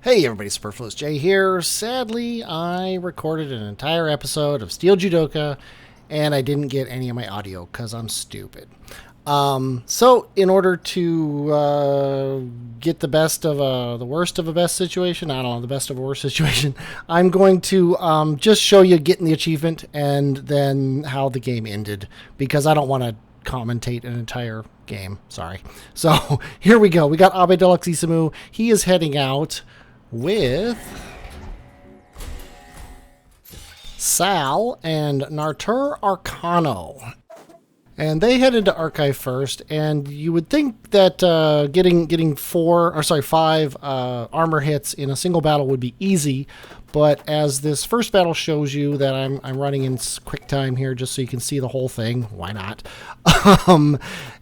Hey everybody, Superfluous J here. Sadly, I recorded an entire episode of Steel Judoka and I didn't get any of my audio because I'm stupid. So in order to get the best of the worst of a best situation, I don't know, the best of a worst situation, I'm going to just show you getting the achievement and then how the game ended because I don't want to commentate an entire game. Sorry. So here we go. We got Abe Deluxe Isamu. He is heading out with Sal and Nartur Arcano. And they headed to Archive first, and you would think that getting five armor hits in a single battle would be easy, but as this first battle shows you that I'm running in quick time here just so you can see the whole thing, why not?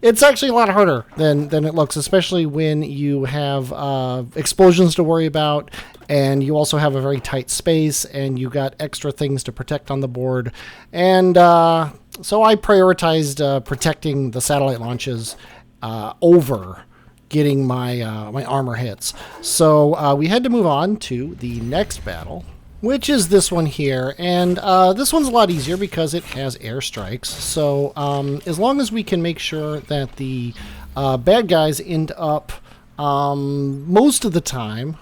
It's actually a lot harder than it looks, especially when you have explosions to worry about, and you also have a very tight space, and you got extra things to protect on the board, and so I prioritized protecting the satellite launches over getting my my armor hits. So we had to move on to the next battle, which is this one here. And this one's a lot easier because it has airstrikes. So as long as we can make sure that the bad guys end up most of the time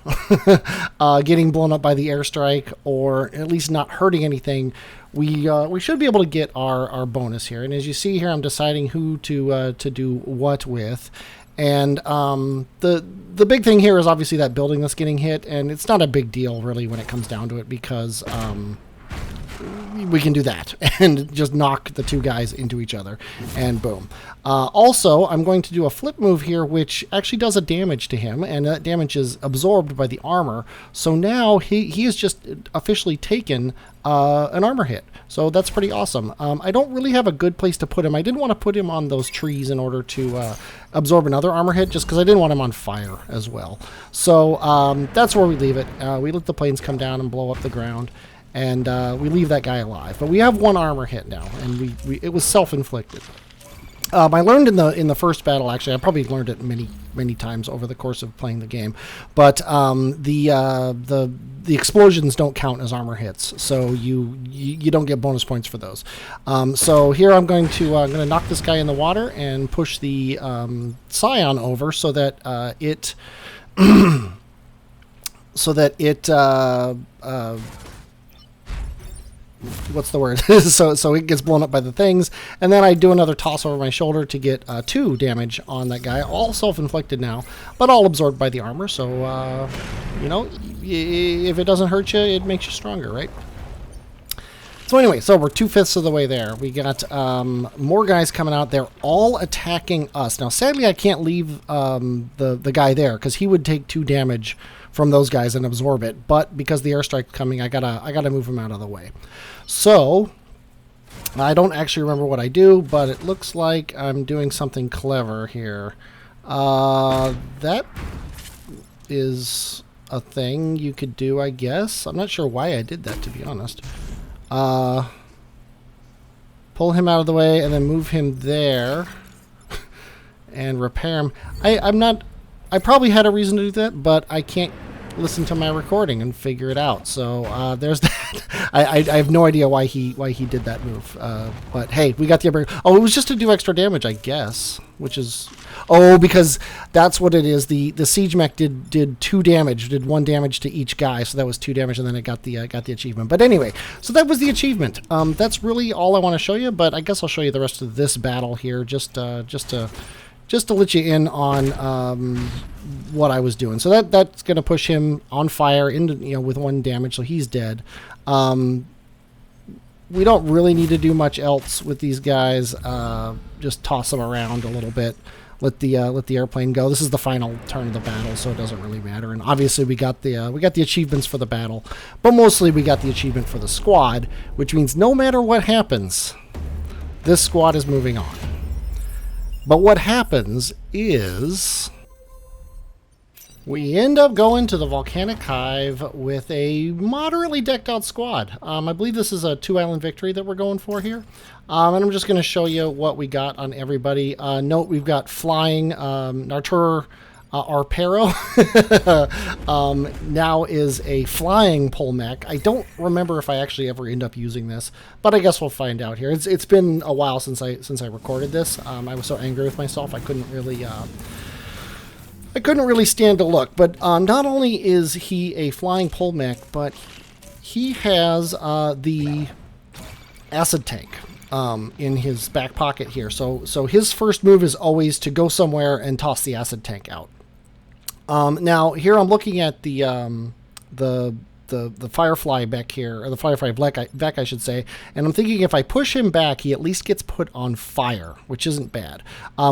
getting blown up by the airstrike, or at least not hurting anything, we should be able to get our bonus here. And as you see here, I'm deciding who to do what with. And the big thing here is obviously that building that's getting hit, and it's not a big deal really when it comes down to it because we can do that and just knock the two guys into each other and boom. Also, I'm going to do a flip move here which actually does a damage to him, and that damage is absorbed by the armor. So now he has just officially taken an armor hit. So that's pretty awesome. I don't really have a good place to put him. I didn't want to put him on those trees in order to absorb another armor hit just because I didn't want him on fire as well. So that's where we leave it. We let the planes come down and blow up the ground. And we leave that guy alive. But we have one armor hit now, and it was self-inflicted. I learned in the first battle, actually, I probably learned it many times over the course of playing the game, but the explosions don't count as armor hits, so you don't get bonus points for those. So here I'm going to knock this guy in the water and push the Scion over so that it what's the word? so it gets blown up by the things, and then I do another toss over my shoulder to get 2 damage on that guy, all self-inflicted now, but all absorbed by the armor. So you know, if it doesn't hurt you, it makes you stronger, right? So anyway, so we're 2/5 of the way there. We got more guys coming out. They're all attacking us. Now, sadly, I can't leave the guy there because he would take 2 damage from those guys and absorb it. But because the airstrike's coming, I gotta move him out of the way. So I don't actually remember what I do, but it looks like I'm doing something clever here. That is a thing you could do, I guess. I'm not sure why I did that, to be honest. Pull him out of the way and then move him there and repair him. I probably had a reason to do that, but I can't listen to my recording and figure it out. So there's that. I have no idea why he did that move. But hey, we got the upper. Oh, it was just to do extra damage, I guess. Which is because that's what it is. The siege mech did 2 damage, did 1 damage to each guy, so that was 2 damage, and then it got the achievement. But anyway, so that was the achievement. That's really all I want to show you. But I guess I'll show you the rest of this battle here, just to let you in on what I was doing. So that's going to push him on fire into with 1 damage, so he's dead. We don't really need to do much else with these guys. Just toss them around a little bit. Let the airplane go. This is the final turn of the battle, so it doesn't really matter. And obviously we got the achievements for the battle, but mostly we got the achievement for the squad, which means no matter what happens, this squad is moving on. But what happens is we end up going to the volcanic hive with a moderately decked out squad. I believe this is a 2-island victory that we're going for here. And I'm just going to show you what we got on everybody. Note we've got flying. Nartur Arpero now is a flying pole mech. I don't remember if I actually ever end up using this, but I guess we'll find out here. It's been a while since I recorded this. I was so angry with myself I couldn't really stand to look. But not only is he a flying pole mech, but he has the acid tank in his back pocket here. So his first move is always to go somewhere and toss the acid tank out. Now here I'm looking at the Firefly back here, or the Firefly back I should say, and I'm thinking if I push him back, he at least gets put on fire, which isn't bad.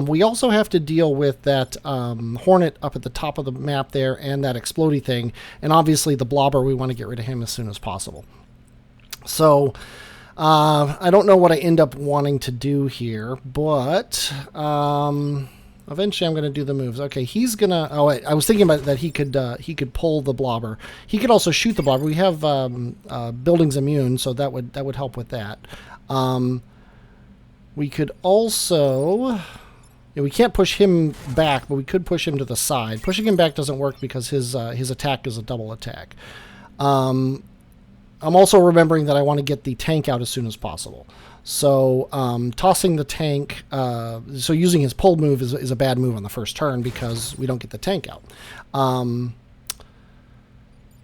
We also have to deal with that Hornet up at the top of the map there, and that explodey thing, and obviously the Blobber, we want to get rid of him as soon as possible. So I don't know what I end up wanting to do here, but eventually I'm going to do the moves. Okay, he's going to... Oh, wait, I was thinking about that he could pull the Blobber. He could also shoot the Blobber. We have buildings immune, so that would help with that. We could also... Yeah, we can't push him back, but we could push him to the side. Pushing him back doesn't work because his attack is a double attack. I'm also remembering that I want to get the tank out as soon as possible. So tossing the tank, so using his pull move is a bad move on the first turn because we don't get the tank out.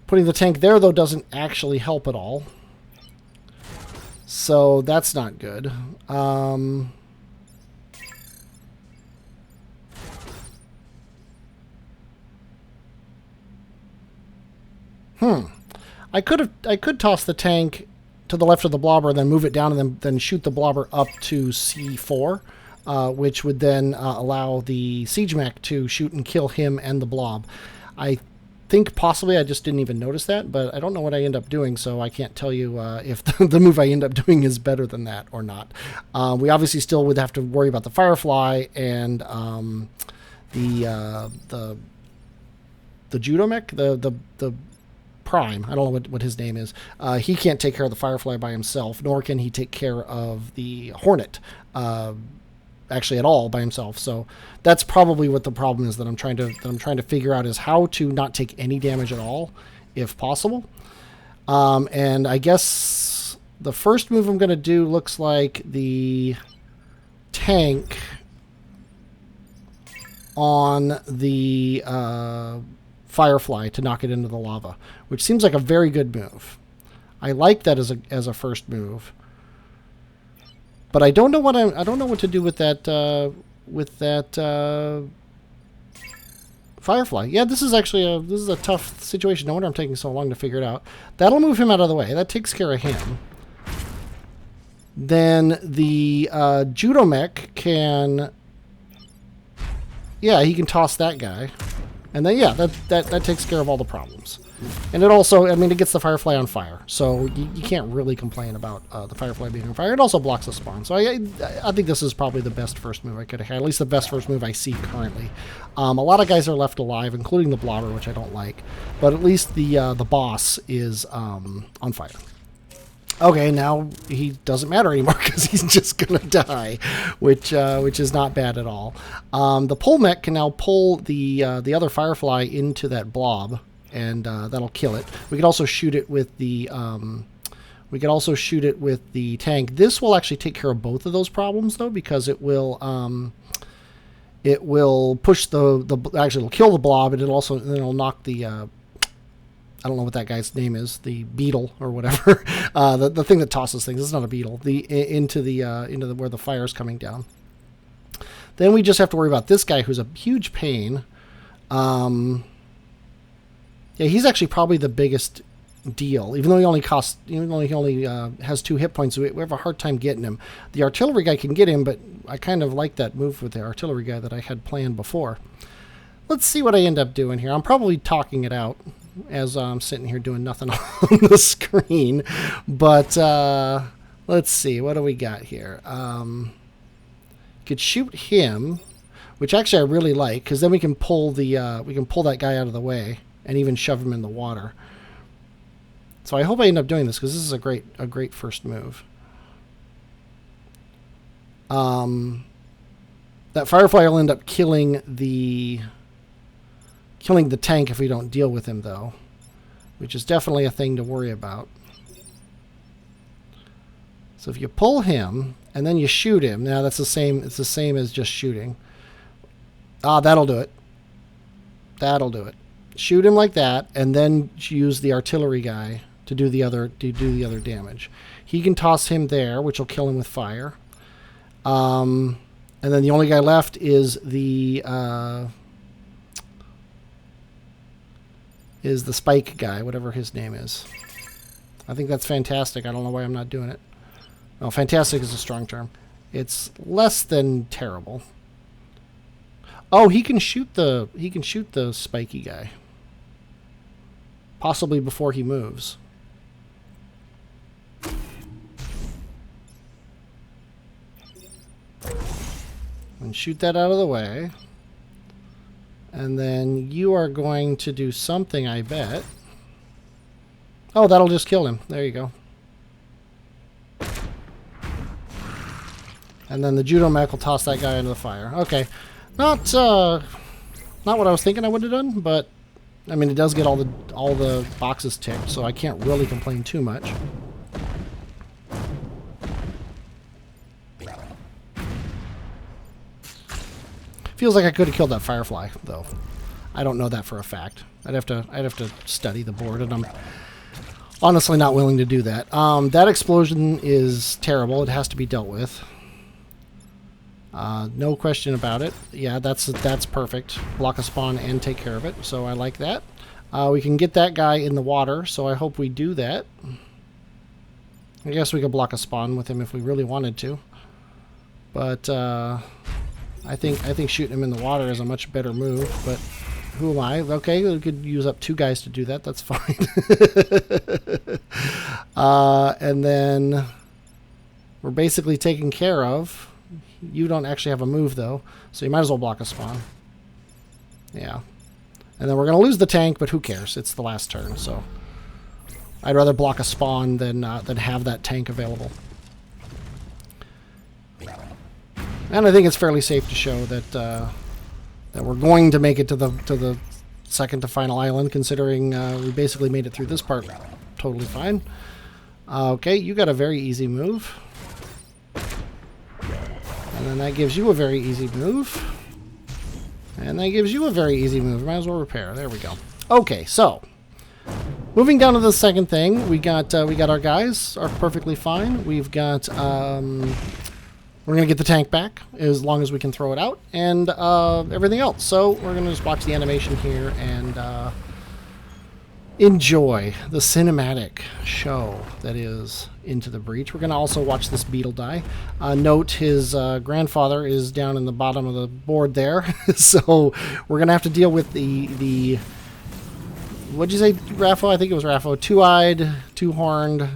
Putting the tank there, though, doesn't actually help at all. So that's not good. I could toss the tank to the left of the Blobber and then move it down and then shoot the Blobber up to C4, which would then allow the Siege Mech to shoot and kill him and the Blob. I think possibly I just didn't even notice that, but I don't know what I end up doing, so I can't tell you if the move I end up doing is better than that or not. We obviously still would have to worry about the Firefly and the Judo Mech, the Prime. I don't know what his name is. He can't take care of the Firefly by himself, nor can he take care of the Hornet actually at all by himself. So that's probably what the problem is that I'm trying to figure out, is how to not take any damage at all, if possible. And I guess the first move I'm going to do looks like the tank on the Firefly to knock it into the lava, which seems like a very good move. I like that as a first move, but I don't know what to do with that Firefly. Yeah, this is a tough situation. No wonder I'm taking so long to figure it out. That'll move him out of the way. That takes care of him. Then the Judo Mech can, yeah, he can toss that guy. And then, yeah, that takes care of all the problems. And it also, I mean, it gets the Firefly on fire. So you can't really complain about the Firefly being on fire. It also blocks the spawn. So I think this is probably the best first move I could have had. At least the best first move I see currently. A lot of guys are left alive, including the Blobber, which I don't like. But at least the boss is on fire. Okay, now he doesn't matter anymore because he's just gonna die, which is not bad at all. The pull mech can now pull the other Firefly into that blob, and that'll kill it. We can also shoot it with the tank. This will actually take care of both of those problems though, because it will push actually it'll kill the blob, and it'll knock the I don't know what that guy's name is, the Beetle or whatever, the thing that tosses things. It's not a Beetle. Into where the fire's coming down. Then we just have to worry about this guy, who's a huge pain. Yeah, he's actually probably the biggest deal, even though he only has 2 hit points. We have a hard time getting him. The artillery guy can get him, but I kind of like that move with the artillery guy that I had planned before. Let's see what I end up doing here. I'm probably talking it out as I'm sitting here doing nothing on the screen. But let's see. What do we got here? Could shoot him, which actually I really like, because then we can pull that guy out of the way and even shove him in the water. So I hope I end up doing this, because this is a great first move. That Firefly will end up killing the killing the tank if we don't deal with him, though, which is definitely a thing to worry about. So if you pull him and then you shoot him, now that's the same. It's the same as just shooting. Ah, that'll do it. That'll do it. Shoot him like that, and then use the artillery guy to do the other damage. He can toss him there, which will kill him with fire. And then the only guy left is the spike guy, whatever his name is. I think that's fantastic. I don't know why I'm not doing it. Oh, fantastic is a strong term. It's less than terrible. Oh, he can shoot the spiky guy. Possibly before he moves. And shoot that out of the way. And then you are going to do something, I bet. Oh, that'll just kill him. There you go. And then the Judo mech will toss that guy into the fire. Okay. Not what I was thinking I would have done, but I mean, it does get all the boxes ticked, so I can't really complain too much. Feels like I could have killed that firefly, though. I don't know that for a fact. I'd have to study the board, and I'm honestly not willing to do that. That explosion is terrible. It has to be dealt with. No question about it. Yeah, that's perfect. Block a spawn and take care of it, so I like that. We can get that guy in the water, so I hope we do that. I guess we could block a spawn with him if we really wanted to. But I think shooting him in the water is a much better move, but who am I? Okay, we could use up 2 guys to do that. That's fine. And then we're basically taken care of. You don't actually have a move, though, so you might as well block a spawn. Yeah. And then we're going to lose the tank, but who cares? It's the last turn, so I'd rather block a spawn than have that tank available. And I think it's fairly safe to show that that we're going to make it to the second to final island, considering we basically made it through this part totally fine. Okay, you got a very easy move. And then that gives you a very easy move. And that gives you a very easy move. Might as well repair. There we go. Okay, so moving down to the second thing, we got our guys are perfectly fine. We've got we're gonna get the tank back as long as we can throw it out, and everything else. So we're gonna just watch the animation here and enjoy the cinematic show that is Into the Breach. We're going to also watch this Beetle die. Note his grandfather is down in the bottom of the board there. So we're going to have to deal with the what'd you say, Raffo? I think it was Raffo. 2-eyed, 2-horned,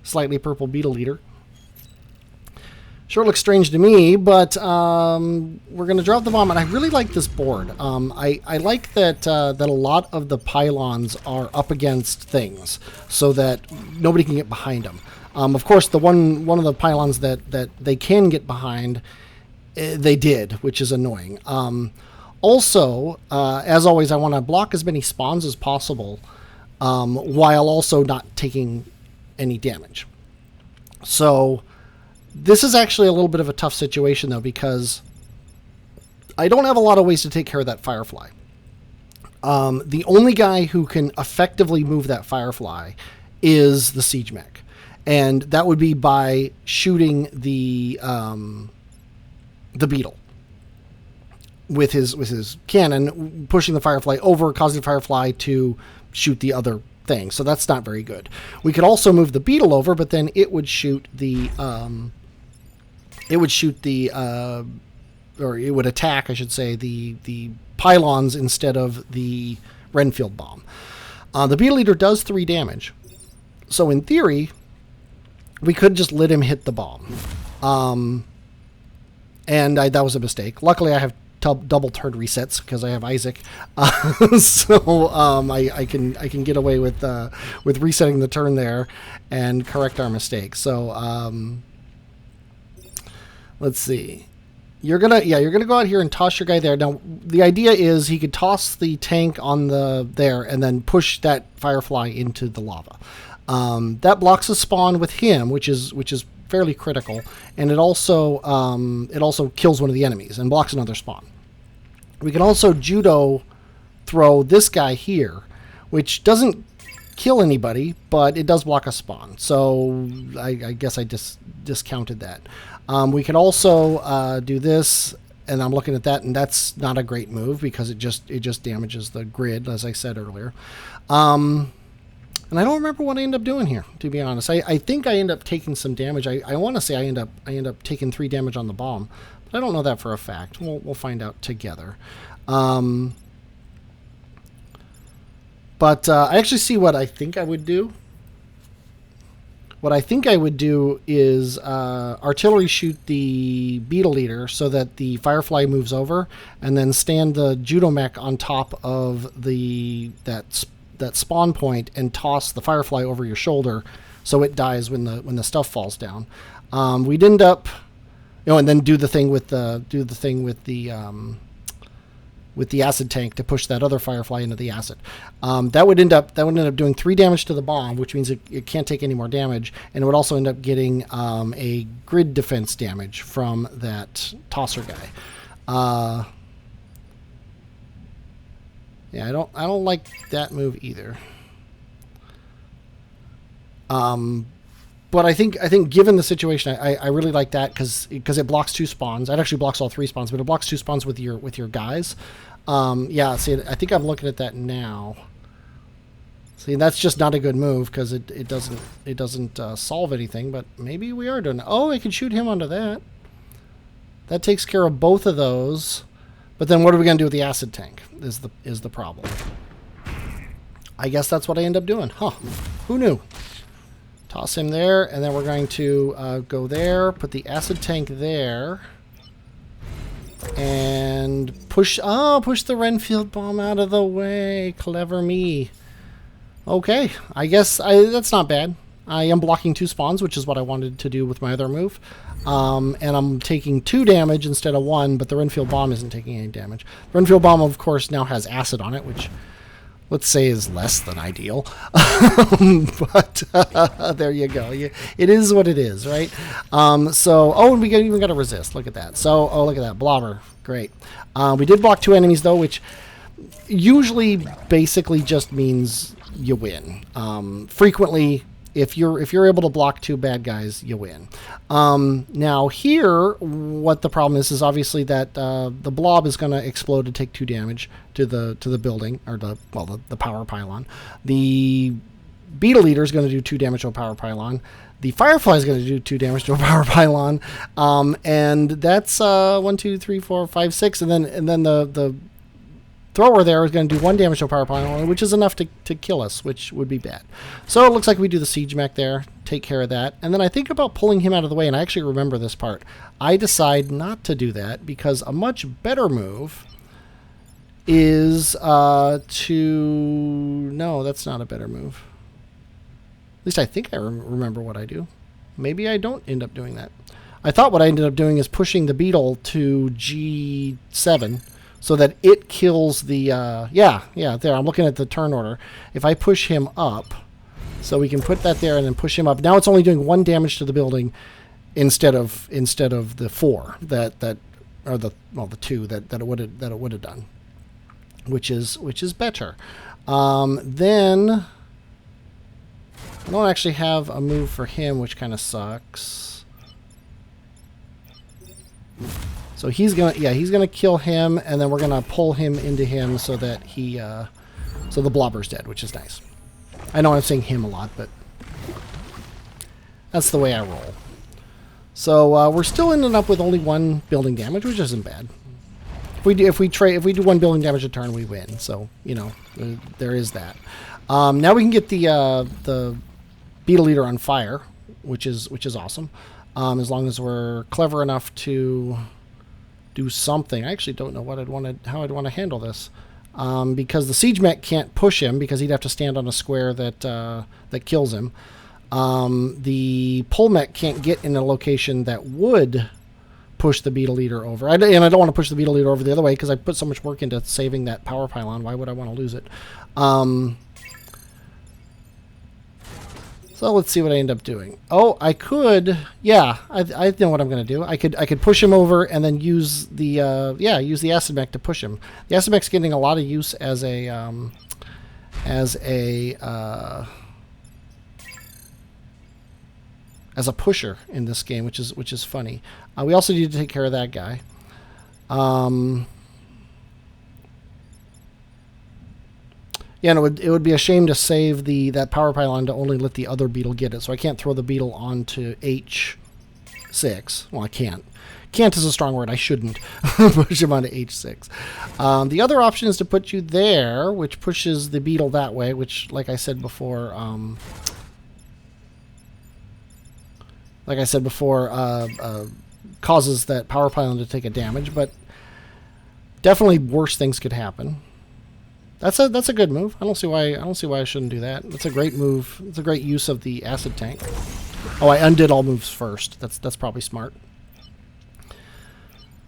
slightly purple Beetle Eater. Sure looks strange to me, but we're going to drop the bomb, and I really like this board. I like that that a lot of the pylons are up against things, so that nobody can get behind them. Of course, the one of the pylons that they can get behind, they did, which is annoying. Also, as always, I want to block as many spawns as possible, while also not taking any damage. So this is actually a little bit of a tough situation, though, because I don't have a lot of ways to take care of that firefly. The only guy who can effectively move that firefly is the siege mech, and that would be by shooting the Beetle with his cannon, pushing the firefly over, causing the firefly to shoot the other thing. So that's not very good. We could also move the Beetle over, but then it would shoot the or it would attack, I should say, the pylons instead of the Renfield bomb. The Beetle Eater does 3 damage, so in theory, we could just let him hit the bomb. And that was a mistake. Luckily, I have double turn resets because I have Isaac, so I can get away with resetting the turn there and correct our mistake. So let's see. You're gonna go out here and toss your guy there. Now the idea is he could toss the tank on the there and then push that firefly into the lava. That blocks a spawn with him, which is fairly critical, and it also kills one of the enemies and blocks another spawn. We can also judo throw this guy here, which doesn't kill anybody, but it does block a spawn. So I guess I discounted that. We can also do this, and I'm looking at that, and that's not a great move because it just damages the grid, as I said earlier. And I don't remember what I end up doing here, to be honest. I think I end up taking some damage. I want to say I end up taking 3 damage on the bomb, but I don't know that for a fact. We'll find out together. But I actually see what I think I would do. What I think I would do is artillery shoot the Beetle leader so that the Firefly moves over, and then stand the Judo mech on top of that spawn point and toss the Firefly over your shoulder so it dies when the stuff falls down. We'd end up, and then do the thing with the acid tank to push that other Firefly into the acid. That would end up doing 3 damage to the bomb, which means it can't take any more damage, and it would also end up getting a grid defense damage from that tosser guy. Yeah, I don't like that move either. But I think given the situation, I really like that because it blocks 2 spawns. It actually blocks all 3 spawns, but it blocks 2 spawns with your guys. Yeah, see, I think I'm looking at that now. See, that's just not a good move because it doesn't solve anything. But maybe we are doing. Oh, I can shoot him onto that. That takes care of both of those. But then what are we going to do with the acid tank is the problem. I guess that's what I end up doing. Huh. Who knew? Toss him there, and then we're going to go there, put the acid tank there, and push the Renfield bomb out of the way. Clever me. Okay, I guess that's not bad. I am blocking 2 spawns, which is what I wanted to do with my other move. And I'm taking 2 damage instead of 1, but the Renfield bomb isn't taking any damage. The Renfield bomb, of course, now has acid on it, which, let's say, is less than ideal. But there you go. It is what it is, right? And we even got to resist. Look at that. So, look at that. Blobber. Great. We did block 2 enemies, though, which usually basically just means you win. Frequently, if you're able to block 2 bad guys, you win. Now here, what the problem is obviously that the blob is going to explode and take 2 damage to the building, or the power pylon. The Beetle leader is going to do 2 damage to a power pylon. The Firefly is going to do 2 damage to a power pylon, and that's 1, 2, 3, 4, 5, 6, and then the thrower there is going to do 1 damage to a power pylon, which is enough to kill us, which would be bad. So it looks like we do the siege mech there, take care of that, and then I think about pulling him out of the way, and I actually remember this part. I decide not to do that because a much better move is no, that's not a better move. At least I think I remember what I do. Maybe I don't end up doing that. I thought what I ended up doing is pushing the Beetle to G7, so that it kills the, there, I'm looking at the turn order. If I push him up, so we can put that there and then push him up. Now it's only doing 1 damage to the building instead of the 4 the 2 that it would have done, which is better. Then I don't actually have a move for him, which kind of sucks. So he's gonna kill him, and then we're gonna pull him into him so that so the blobber's dead, which is nice. I know I'm saying him a lot, but that's the way I roll. So we're still ending up with only 1 building damage, which isn't bad. If we do 1 building damage a turn, we win. So there is that. Now we can get the Beetle leader on fire, which is awesome. As long as we're clever enough to do something. I actually don't know how I'd want to handle this, because the siege mech can't push him because he'd have to stand on a square that kills him. The pole mech can't get in a location that would push the Beetle Eater over. And I don't want to push the Beetle Eater over the other way because I put so much work into saving that power pylon. Why would I want to lose it? So let's see what I end up doing. Oh, I could, yeah, I know what I'm going to do. I could push him over and then use the use the acid mech to push him. The acid mech's getting a lot of use as a pusher in this game, which is funny. We also need to take care of that guy. Yeah, and it would be a shame to save that power pylon to only let the other Beetle get it. So I can't throw the Beetle onto H6. Well, I can't. Can't is a strong word. I shouldn't push him onto H6. The other option is to put you there, which pushes the Beetle that way, which, like I said before, causes that power pylon to take a damage. But definitely worse things could happen. That's a good move. I don't see why I shouldn't do that. That's a great move. It's a great use of the acid tank. Oh, I undid all moves first. That's probably smart.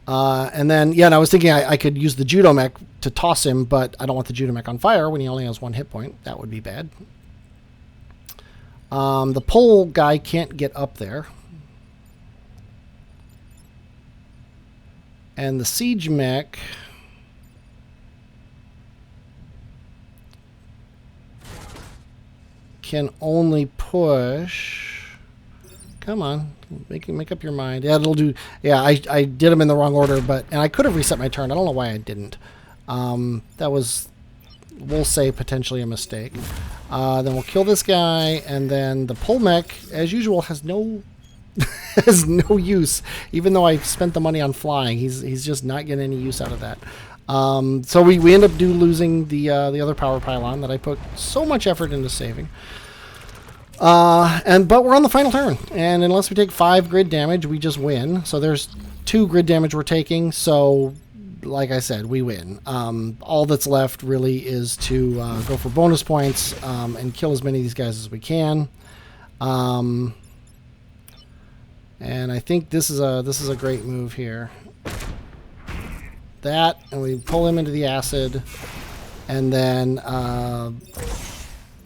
And then and I was thinking I could use the Judo mech to toss him, but I don't want the Judo mech on fire when he only has 1 hit point. That would be bad. The pole guy can't get up there. And the siege mech can only push. Come on, make up your mind. Yeah, it'll do. Yeah, I did them in the wrong order, and I could have reset my turn. I don't know why I didn't. That was, we'll say, potentially a mistake. Then we'll kill this guy, and then the pole mech, as usual, has no has no use. Even though I spent the money on flying, he's just not getting any use out of that. So we end up losing the other power pylon that I put so much effort into saving. But we're on the final turn, and unless we take 5 grid damage, we just win. So there's 2 grid damage we're taking. So, like I said, we win. All that's left really is to go for bonus points and kill as many of these guys as we can. And I think this is a great move here. That, and we pull him into the acid, and then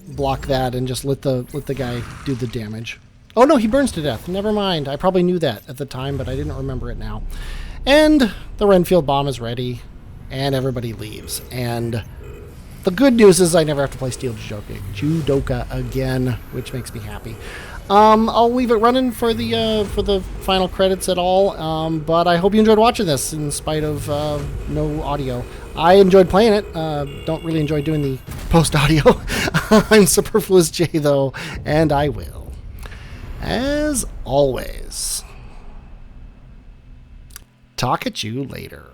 block that and just let the guy do the damage. Oh no, he burns to death. Never mind. I probably knew that at the time, but I didn't remember it now. And the Renfield bomb is ready, and everybody leaves. And the good news is I never have to play Steel Judoka again, which makes me happy. I'll leave it running for the final credits at all, but I hope you enjoyed watching this in spite of no audio. I enjoyed playing it. Don't really enjoy doing the post-audio. I'm Superfluous J, though, and I will, as always, talk at you later.